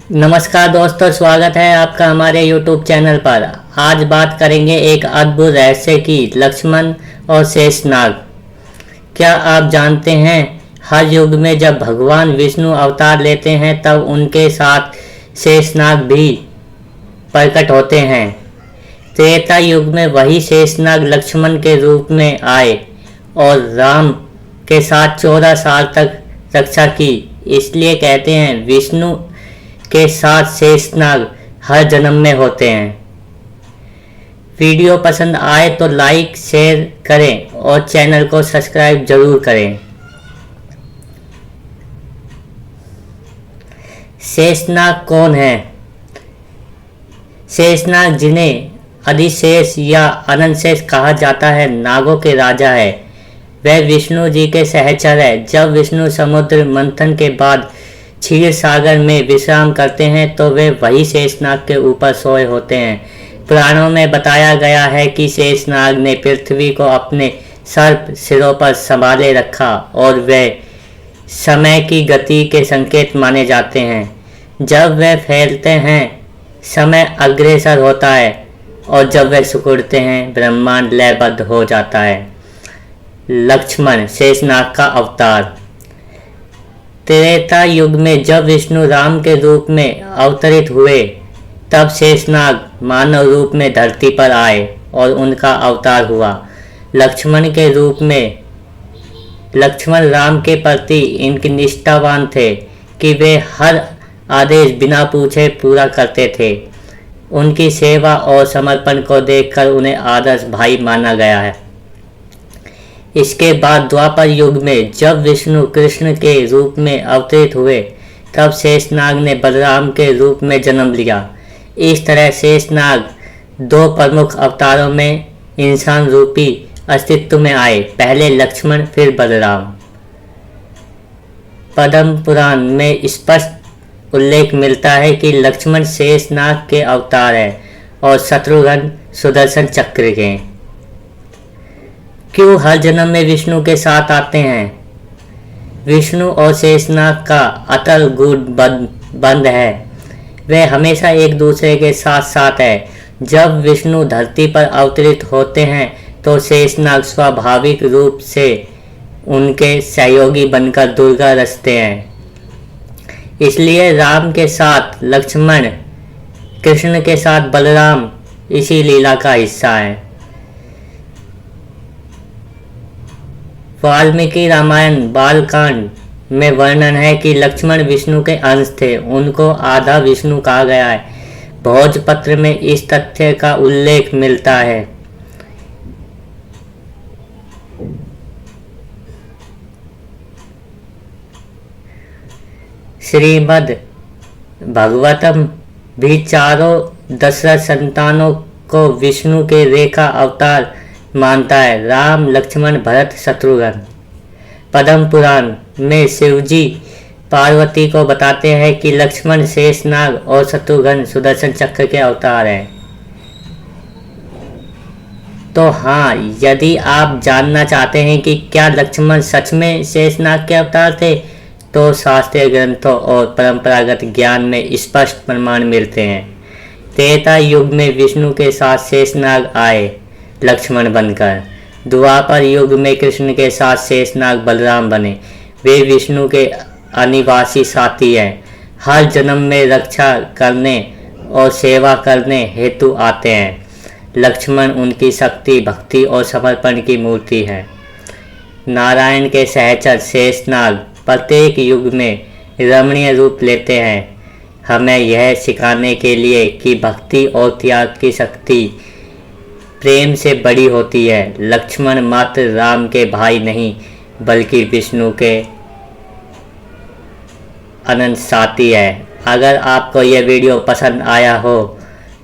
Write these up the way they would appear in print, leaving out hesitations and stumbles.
नमस्कार दोस्तों, स्वागत है आपका हमारे YouTube चैनल पर। आज बात करेंगे एक अद्भुत रहस्य की, लक्ष्मण और शेषनाग। क्या आप जानते हैं, हर युग में जब भगवान विष्णु अवतार लेते हैं तब उनके साथ शेषनाग भी प्रकट होते हैं। त्रेता युग में वही शेषनाग लक्ष्मण के रूप में आए और राम के साथ 14 साल तक रक्षा की। इसलिए कहते हैं विष्णु के साथ शेषनाग हर जन्म में होते हैं। वीडियो पसंद आए तो लाइक शेयर करें और चैनल को सब्सक्राइब जरूर करें। शेषनाग कौन है? शेषनाग, जिन्हें अधिशेष या अनंत शेष कहा जाता है, नागों के राजा है। वह विष्णु जी के सहचर है। जब विष्णु समुद्र मंथन के बाद क्षीर सागर में विश्राम करते हैं तो वे वही शेषनाग के ऊपर सोए होते हैं। पुराणों में बताया गया है कि शेषनाग ने पृथ्वी को अपने सर्प सिरों पर संभाले रखा और वे समय की गति के संकेत माने जाते हैं। जब वे फैलते हैं समय अग्रसर होता है और जब वे सिकुड़ते हैं ब्रह्मांड लयबद्ध हो जाता है। लक्ष्मण, शेषनाग का अवतार। त्रेता युग में जब विष्णु राम के रूप में अवतरित हुए तब शेषनाग मानव रूप में धरती पर आए और उनका अवतार हुआ। लक्ष्मण के रूप में लक्ष्मण राम के प्रति इनके निष्ठावान थे कि वे हर आदेश बिना पूछे पूरा करते थे। उनकी सेवा और समर्पण को देखकर उन्हें आदर्श भाई माना गया है। इसके बाद द्वापर युग में जब विष्णु कृष्ण के रूप में अवतरित हुए तब शेषनाग ने बलराम के रूप में जन्म लिया। इस तरह शेषनाग दो प्रमुख अवतारों में इंसान रूपी अस्तित्व में आए, पहले लक्ष्मण फिर बलराम। पद्म पुराण में स्पष्ट उल्लेख मिलता है कि लक्ष्मण शेषनाग के अवतार है और शत्रुघ्न सुदर्शन चक्र के। क्यों हर जन्म में विष्णु के साथ आते हैं? विष्णु और शेषनाग का अटल गूढ़ बंध है। वे हमेशा एक दूसरे के साथ साथ है। जब विष्णु धरती पर अवतरित होते हैं तो शेषनाग स्वाभाविक रूप से उनके सहयोगी बनकर दुर्गा रचते हैं। इसलिए राम के साथ लक्ष्मण, कृष्ण के साथ बलराम इसी लीला का हिस्सा है। वाल्मीकि रामायण बालकांड में वर्णन है कि लक्ष्मण विष्णु के अंश थे। उनको आधा विष्णु कहा गया है। भोजपत्र में इस तथ्य का उल्लेख मिलता है। श्रीमद् भागवतम भी चारों दशरथ संतानों को विष्णु के रेखा अवतार मानता है, राम, लक्ष्मण, भरत, शत्रुघ्न। पद्म पुराण में शिवजी पार्वती को बताते हैं कि लक्ष्मण शेषनाग और शत्रुघ्न सुदर्शन चक्र के अवतार हैं। तो हाँ, यदि आप जानना चाहते हैं कि क्या लक्ष्मण सच में शेषनाग के अवतार थे तो शास्त्रीय ग्रंथों और परंपरागत ज्ञान में स्पष्ट प्रमाण मिलते हैं। त्रेता युग में विष्णु के साथ शेषनाग आए लक्ष्मण बनकर। द्वापर युग में कृष्ण के साथ शेषनाग बलराम बने। वे विष्णु के अनिवासी साथी हैं। हर जन्म में रक्षा करने और सेवा करने हेतु आते हैं। लक्ष्मण उनकी शक्ति, भक्ति और समर्पण की मूर्ति है। नारायण के सहचर शेषनाग प्रत्येक युग में रमणीय रूप लेते हैं, हमें यह सिखाने के लिए कि भक्ति और त्याग की शक्ति प्रेम से बड़ी होती है। लक्ष्मण मात्र राम के भाई नहीं बल्कि विष्णु के अनंत साथी है। अगर आपको यह वीडियो पसंद आया हो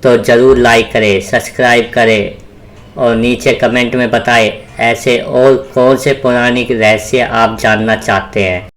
तो ज़रूर लाइक करें, सब्सक्राइब करें और नीचे कमेंट में बताएं ऐसे और कौन से पौराणिक रहस्य आप जानना चाहते हैं।